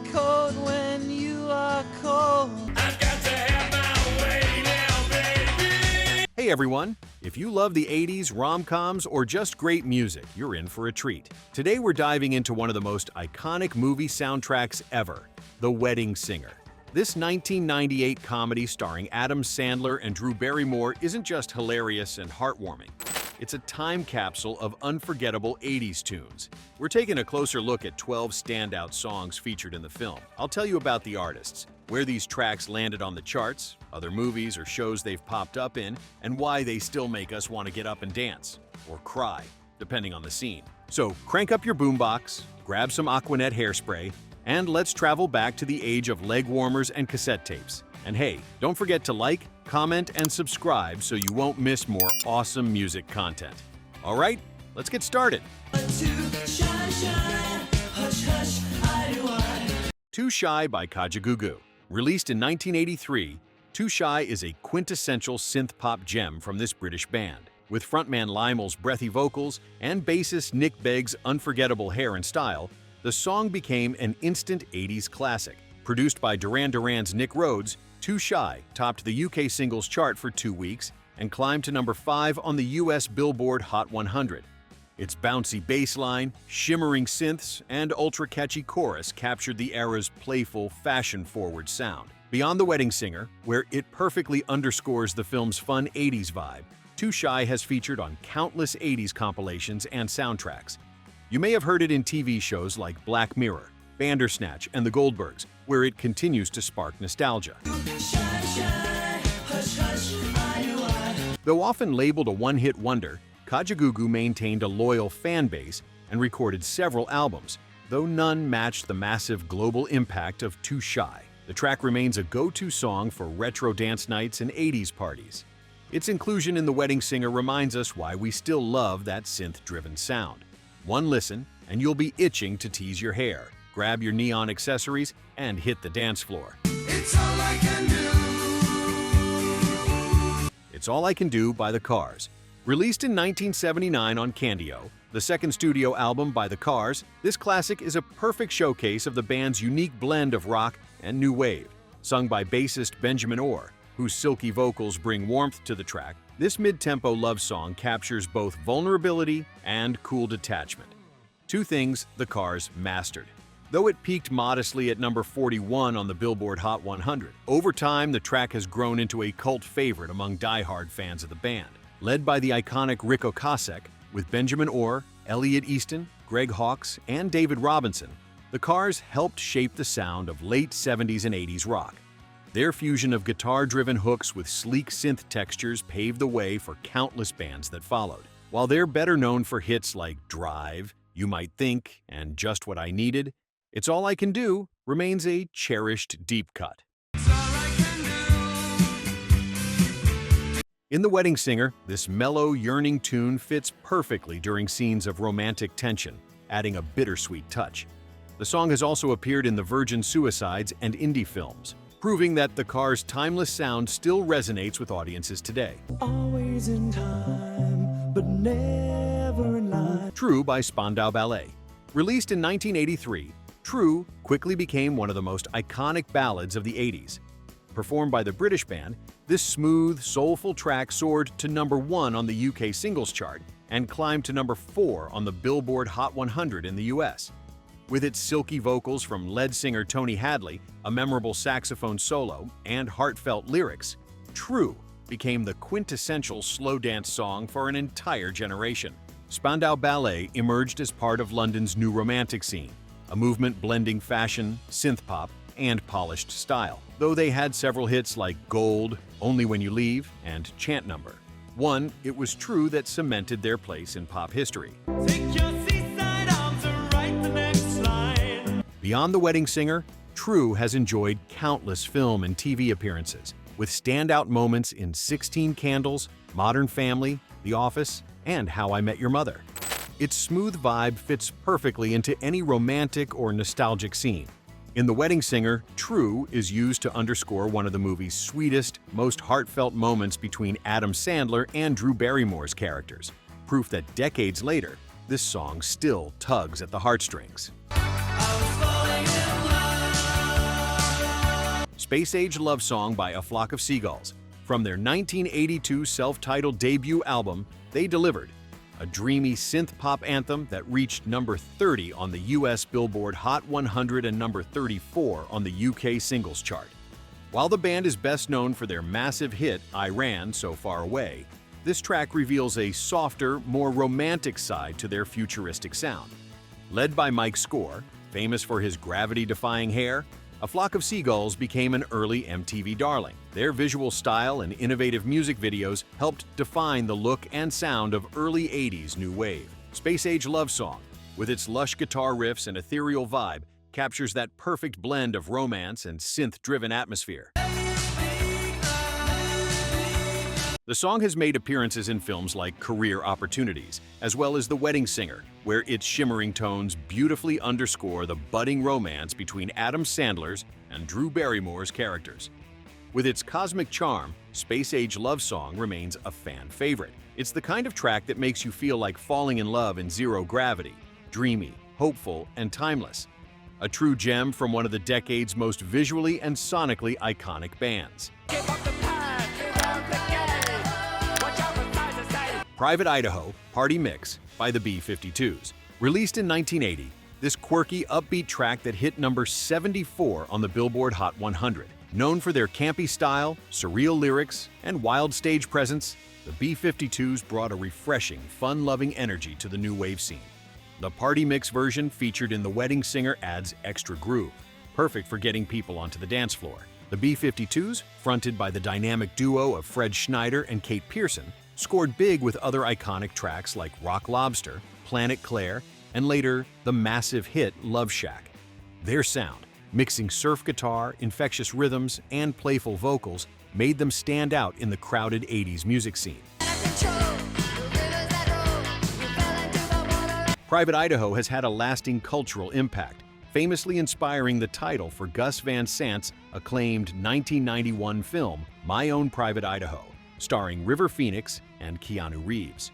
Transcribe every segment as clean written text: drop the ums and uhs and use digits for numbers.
coat when you are cold. I've got to have my way now, baby. Hey everyone! If you love the 80s, rom-coms, or just great music, you're in for a treat. Today we're diving into one of the most iconic movie soundtracks ever, The Wedding Singer. This 1998 comedy starring Adam Sandler and Drew Barrymore isn't just hilarious and heartwarming. It's a time capsule of unforgettable 80s tunes. We're taking a closer look at 12 standout songs featured in the film. I'll tell you about the artists, where these tracks landed on the charts, other movies or shows they've popped up in, and why they still make us want to get up and dance, or cry, depending on the scene. So crank up your boombox, grab some Aquanet hairspray, and let's travel back to the age of leg warmers and cassette tapes. And hey, don't forget to like, comment, and subscribe so you won't miss more awesome music content. All right, let's get started. Too Shy by Kajigu. Released in 1983, Too Shy is a quintessential synth-pop gem from this British band. With frontman Lymel's breathy vocals and bassist Nick Begg's unforgettable hair and style, the song became an instant 80s classic. Produced by Duran Duran's Nick Rhodes, Too Shy topped the UK singles chart for 2 weeks and climbed to number 5 on the US Billboard Hot 100. Its bouncy bass line, shimmering synths, and ultra-catchy chorus captured the era's playful, fashion-forward sound. Beyond The Wedding Singer, where it perfectly underscores the film's fun 80s vibe, Too Shy has featured on countless 80s compilations and soundtracks. You may have heard it in TV shows like Black Mirror, Bandersnatch, and The Goldbergs, where it continues to spark nostalgia. Though often labeled a one-hit wonder, Kajigu maintained a loyal fan base and recorded several albums, though none matched the massive global impact of Too Shy. The track remains a go-to song for retro dance nights and 80s parties. Its inclusion in The Wedding Singer reminds us why we still love that synth-driven sound. One listen, and you'll be itching to tease your hair, grab your neon accessories, and hit the dance floor. It's all I can do. It's All I Can Do by The Cars. Released in 1979 on Cant, the second studio album by The Cars, this classic is a perfect showcase of the band's unique blend of rock and new wave. Sung by bassist Benjamin Orr, whose silky vocals bring warmth to the track, this mid-tempo love song captures both vulnerability and cool detachment. Two things The Cars mastered. Though it peaked modestly at number 41 on the Billboard Hot 100, over time the track has grown into a cult favorite among die-hard fans of the band. Led by the iconic Rick Ocasek, with Benjamin Orr, Elliot Easton, Greg Hawkes, and David Robinson, The Cars helped shape the sound of late 70s and 80s rock. Their fusion of guitar-driven hooks with sleek synth textures paved the way for countless bands that followed. While they're better known for hits like Drive, You Might Think, and Just What I Needed, It's All I Can Do remains a cherished deep cut. In The Wedding Singer, this mellow, yearning tune fits perfectly during scenes of romantic tension, adding a bittersweet touch. The song has also appeared in the Virgin Suicides and indie films, proving that The Cars' timeless sound still resonates with audiences today. Always in time, but never in line. True by Spandau Ballet. Released in 1983, True quickly became one of the most iconic ballads of the 80s. Performed by the British band, this smooth, soulful track soared to number 1 on the UK singles chart and climbed to number 4 on the Billboard Hot 100 in the US. With its silky vocals from lead singer Tony Hadley, a memorable saxophone solo, and heartfelt lyrics, True became the quintessential slow dance song for an entire generation. Spandau Ballet emerged as part of London's new romantic scene, a movement blending fashion, synth-pop, and polished style. Though they had several hits like Gold, Only When You Leave, and Chant Number. One, it was True that cemented their place in pop history. Take your seaside arms and write the next line. Beyond The Wedding Singer, True has enjoyed countless film and TV appearances, with standout moments in 16 Candles, Modern Family, The Office, and How I Met Your Mother. Its smooth vibe fits perfectly into any romantic or nostalgic scene. In The Wedding Singer, True is used to underscore one of the movie's sweetest, most heartfelt moments between Adam Sandler and Drew Barrymore's characters, proof that decades later, this song still tugs at the heartstrings. I was falling in love. Space Age Love Song by A Flock of Seagulls. From their 1982 self-titled debut album, they delivered a dreamy synth-pop anthem that reached number 30 on the US Billboard Hot 100 and number 34 on the UK Singles Chart. While the band is best known for their massive hit, I Ran So Far Away, this track reveals a softer, more romantic side to their futuristic sound. Led by Mike Score, famous for his gravity-defying hair, A Flock of Seagulls became an early MTV darling. Their visual style and innovative music videos helped define the look and sound of early 80s new wave. Space Age Love Song, with its lush guitar riffs and ethereal vibe, captures that perfect blend of romance and synth-driven atmosphere. The song has made appearances in films like Career Opportunities, as well as The Wedding Singer, where its shimmering tones beautifully underscore the budding romance between Adam Sandler's and Drew Barrymore's characters. With its cosmic charm, Space Age Love Song remains a fan favorite. It's the kind of track that makes you feel like falling in love in zero gravity, dreamy, hopeful, and timeless. A true gem from one of the decade's most visually and sonically iconic bands. Private Idaho, Party Mix by the B-52s. Released in 1980, this quirky, upbeat track that hit number 74 on the Billboard Hot 100. Known for their campy style, surreal lyrics, and wild stage presence, the B-52s brought a refreshing, fun-loving energy to the new wave scene. The Party Mix version featured in The Wedding Singer adds extra groove, perfect for getting people onto the dance floor. The B-52s, fronted by the dynamic duo of Fred Schneider and Kate Pearson, scored big with other iconic tracks like Rock Lobster, Planet Claire, and later the massive hit Love Shack. Their sound, mixing surf guitar, infectious rhythms, and playful vocals, made them stand out in the crowded 80s music scene. Private Idaho has had a lasting cultural impact, famously inspiring the title for Gus Van Sant's acclaimed 1991 film, My Own Private Idaho, starring River Phoenix and Keanu Reeves.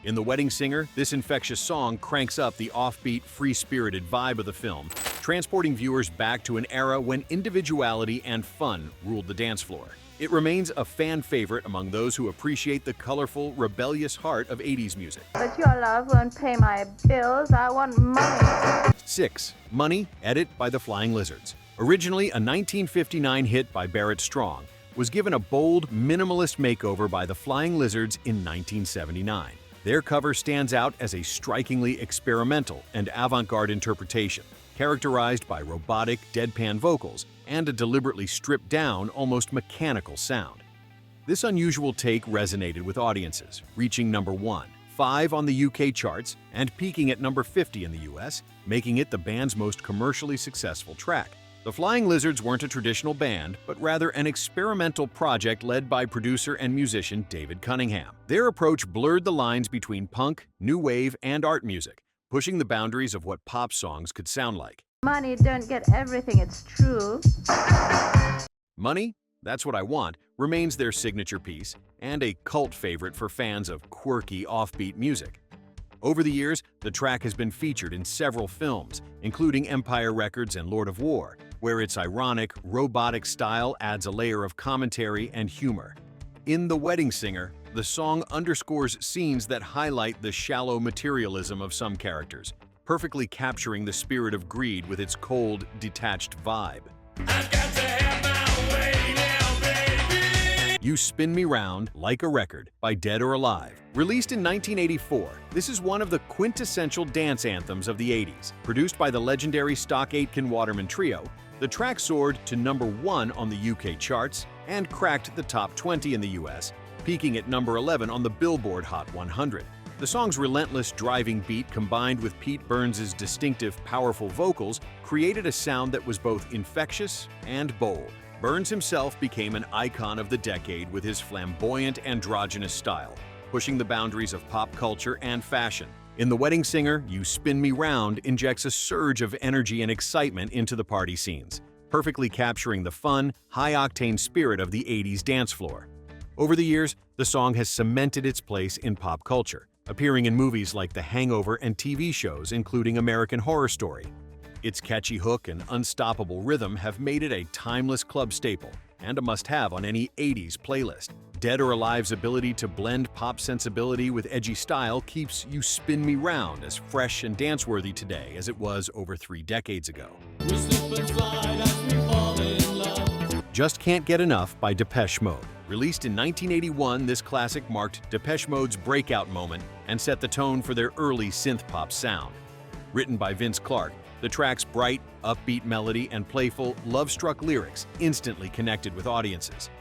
In The Wedding Singer, this infectious song cranks up the offbeat, free-spirited vibe of the film, transporting viewers back to an era when individuality and fun ruled the dance floor. It remains a fan favorite among those who appreciate the colorful, rebellious heart of 80s music. But your love won't pay my bills. I want money. 6. Money, edit by the Flying Lizards. Originally a 1959 hit by Barrett Strong, was given a bold, minimalist makeover by the Flying Lizards in 1979. Their cover stands out as a strikingly experimental and avant-garde interpretation, characterized by robotic, deadpan vocals and a deliberately stripped-down, almost mechanical sound. This unusual take resonated with audiences, reaching number 1, 5 on the UK charts, and peaking at number 50 in the US, making it the band's most commercially successful track. The Flying Lizards weren't a traditional band, but rather an experimental project led by producer and musician David Cunningham. Their approach blurred the lines between punk, new wave, and art music, pushing the boundaries of what pop songs could sound like. Money don't get everything, it's true. Money, That's What I Want remains their signature piece and a cult favorite for fans of quirky, offbeat music. Over the years, the track has been featured in several films, including Empire Records and Lord of War, where its ironic, robotic style adds a layer of commentary and humor. In The Wedding Singer, the song underscores scenes that highlight the shallow materialism of some characters, perfectly capturing the spirit of greed with its cold, detached vibe. I've got to have my way now, baby. You Spin Me Round Like a Record by Dead or Alive. Released in 1984, this is one of the quintessential dance anthems of the 80s. Produced by the legendary Stock Aitken-Waterman Trio, the track soared to number 1 on the UK charts and cracked the top 20 in the US, peaking at number 11 on the Billboard Hot 100. The song's relentless driving beat combined with Pete Burns' distinctive, powerful vocals created a sound that was both infectious and bold. Burns himself became an icon of the decade with his flamboyant, androgynous style, pushing the boundaries of pop culture and fashion. In The Wedding Singer, You Spin Me Round injects a surge of energy and excitement into the party scenes, perfectly capturing the fun, high-octane spirit of the 80s dance floor. Over the years, the song has cemented its place in pop culture, appearing in movies like The Hangover and TV shows including American Horror Story. Its catchy hook and unstoppable rhythm have made it a timeless club staple and a must-have on any 80s playlist. Dead or Alive's ability to blend pop sensibility with edgy style keeps You Spin Me Round as fresh and dance-worthy today as it was over 3 decades ago. Just Can't Get Enough by Depeche Mode. Released in 1981, this classic marked Depeche Mode's breakout moment and set the tone for their early synth-pop sound. Written by Vince Clarke, the track's bright, upbeat melody and playful, love-struck lyrics instantly connected with audiences.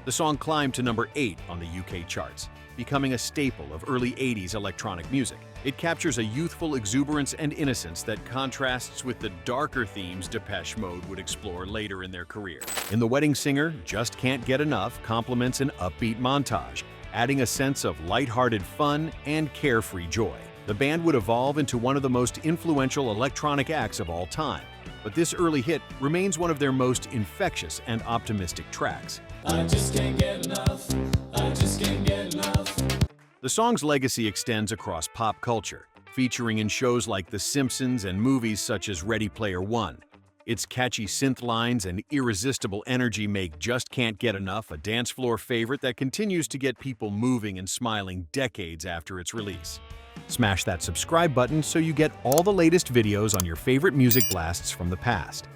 The song climbed to number 8 on the UK charts, becoming a staple of early 80s electronic music. It captures a youthful exuberance and innocence that contrasts with the darker themes Depeche Mode would explore later in their career. In The Wedding Singer, Just Can't Get Enough complements an upbeat montage, adding a sense of lighthearted fun and carefree joy. The band would evolve into one of the most influential electronic acts of all time, but this early hit remains one of their most infectious and optimistic tracks. I just can't get enough. I just can't get enough. The song's legacy extends across pop culture, featuring in shows like The Simpsons and movies such as Ready Player One. Its catchy synth lines and irresistible energy make Just Can't Get Enough a dance floor favorite that continues to get people moving and smiling decades after its release. Smash that subscribe button so you get all the latest videos on your favorite music blasts from the past.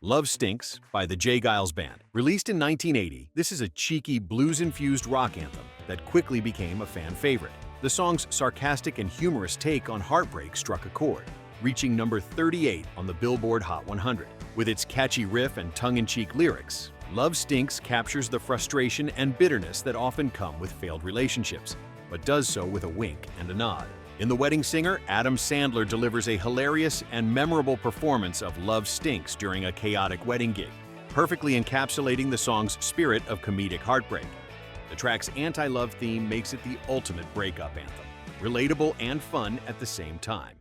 Love Stinks by the J. Geils Band. Released in 1980, this is a cheeky, blues-infused rock anthem that quickly became a fan favorite. The song's sarcastic and humorous take on heartbreak struck a chord, reaching number 38 on the Billboard Hot 100. With its catchy riff and tongue-in-cheek lyrics, Love Stinks captures the frustration and bitterness that often come with failed relationships, but does so with a wink and a nod. In The Wedding Singer, Adam Sandler delivers a hilarious and memorable performance of Love Stinks during a chaotic wedding gig, perfectly encapsulating the song's spirit of comedic heartbreak. The track's anti-love theme makes it the ultimate breakup anthem, relatable and fun at the same time.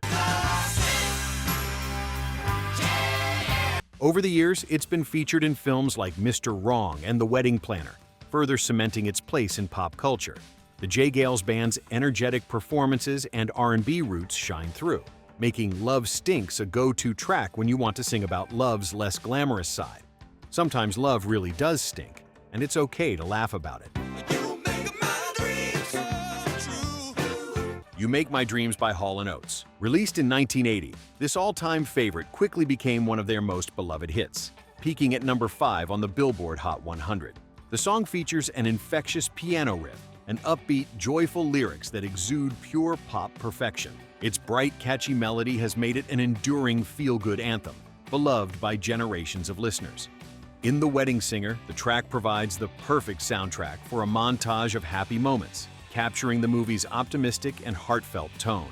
Over the years, it's been featured in films like Mr. Wrong and The Wedding Planner, further cementing its place in pop culture. The J. Geils Band's energetic performances and R&B roots shine through, making Love Stinks a go-to track when you want to sing about love's less glamorous side. Sometimes love really does stink, and it's okay to laugh about it. You Make My Dreams by Hall & Oates. Released in 1980, this all-time favorite quickly became one of their most beloved hits, peaking at number 5 on the Billboard Hot 100. The song features an infectious piano riff and upbeat, joyful lyrics that exude pure pop perfection. Its bright, catchy melody has made it an enduring feel-good anthem, beloved by generations of listeners. In The Wedding Singer, the track provides the perfect soundtrack for a montage of happy moments, capturing the movie's optimistic and heartfelt tone.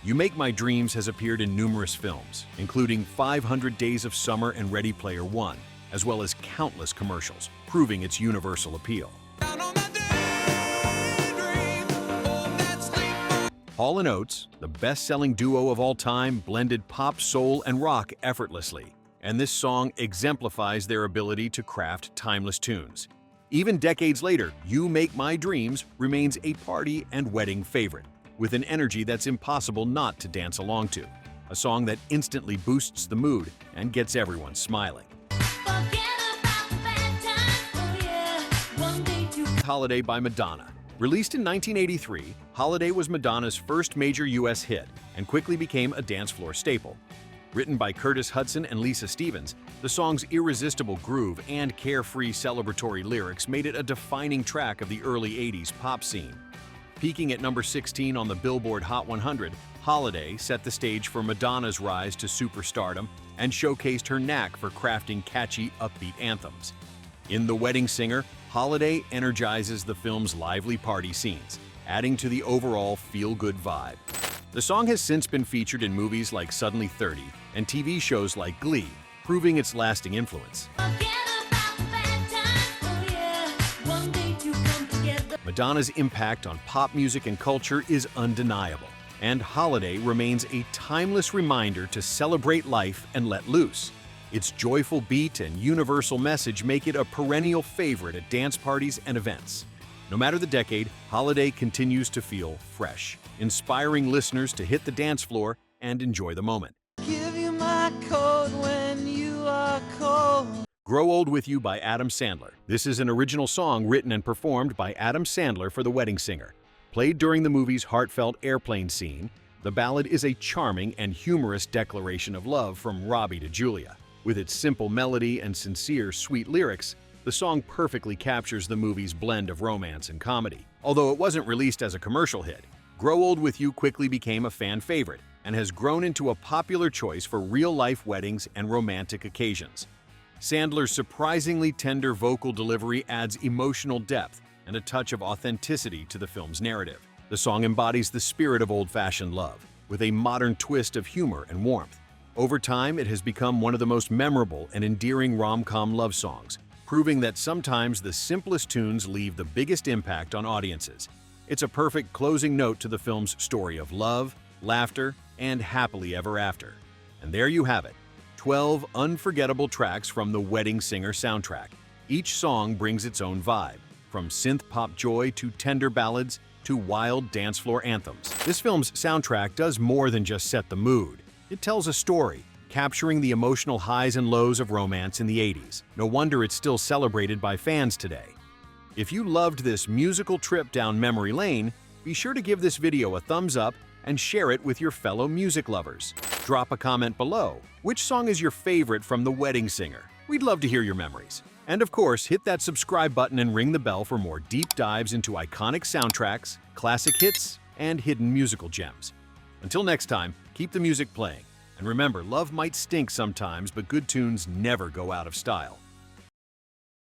You Make My Dreams has appeared in numerous films, including 500 Days of Summer and Ready Player One, as well as countless commercials, proving its universal appeal. Hall & Oates, the best-selling duo of all time, blended pop, soul, and rock effortlessly, and this song exemplifies their ability to craft timeless tunes. Even decades later, You Make My Dreams remains a party and wedding favorite, with an energy that's impossible not to dance along to, a song that instantly boosts the mood and gets everyone smiling. Holiday by Madonna. Released in 1983, Holiday was Madonna's first major U.S. hit and quickly became a dance floor staple. Written by Curtis Hudson and Lisa Stevens, the song's irresistible groove and carefree celebratory lyrics made it a defining track of the early 80s pop scene. Peaking at number 16 on the Billboard Hot 100, Holiday set the stage for Madonna's rise to superstardom and showcased her knack for crafting catchy, upbeat anthems. In The Wedding Singer, Holiday energizes the film's lively party scenes, adding to the overall feel-good vibe. The song has since been featured in movies like Suddenly 30 and TV shows like Glee, proving its lasting influence. Madonna's impact on pop music and culture is undeniable, and Holiday remains a timeless reminder to celebrate life and let loose. Its joyful beat and universal message make it a perennial favorite at dance parties and events. No matter the decade, Holiday continues to feel fresh, inspiring listeners to hit the dance floor and enjoy the moment. Give you my coat when you are cold. Grow Old With You by Adam Sandler. This is an original song written and performed by Adam Sandler for The Wedding Singer. Played during the movie's heartfelt airplane scene, the ballad is a charming and humorous declaration of love from Robbie to Julia. With its simple melody and sincere, sweet lyrics, the song perfectly captures the movie's blend of romance and comedy. Although it wasn't released as a commercial hit, Grow Old With You quickly became a fan favorite and has grown into a popular choice for real-life weddings and romantic occasions. Sandler's surprisingly tender vocal delivery adds emotional depth and a touch of authenticity to the film's narrative. The song embodies the spirit of old-fashioned love, with a modern twist of humor and warmth. Over time, it has become one of the most memorable and endearing rom-com love songs, proving that sometimes the simplest tunes leave the biggest impact on audiences. It's a perfect closing note to the film's story of love, laughter, and happily ever after. And there you have it, 12 unforgettable tracks from the Wedding Singer soundtrack. Each song brings its own vibe, from synth-pop joy to tender ballads to wild dance floor anthems. This film's soundtrack does more than just set the mood. It tells a story, capturing the emotional highs and lows of romance in the 80s. No wonder it's still celebrated by fans today. If you loved this musical trip down memory lane, be sure to give this video a thumbs up and share it with your fellow music lovers. Drop a comment below. Which song is your favorite from The Wedding Singer? We'd love to hear your memories. And of course, hit that subscribe button and ring the bell for more deep dives into iconic soundtracks, classic hits, and hidden musical gems. Until next time, keep the music playing. And remember, love might stink sometimes, but good tunes never go out of style.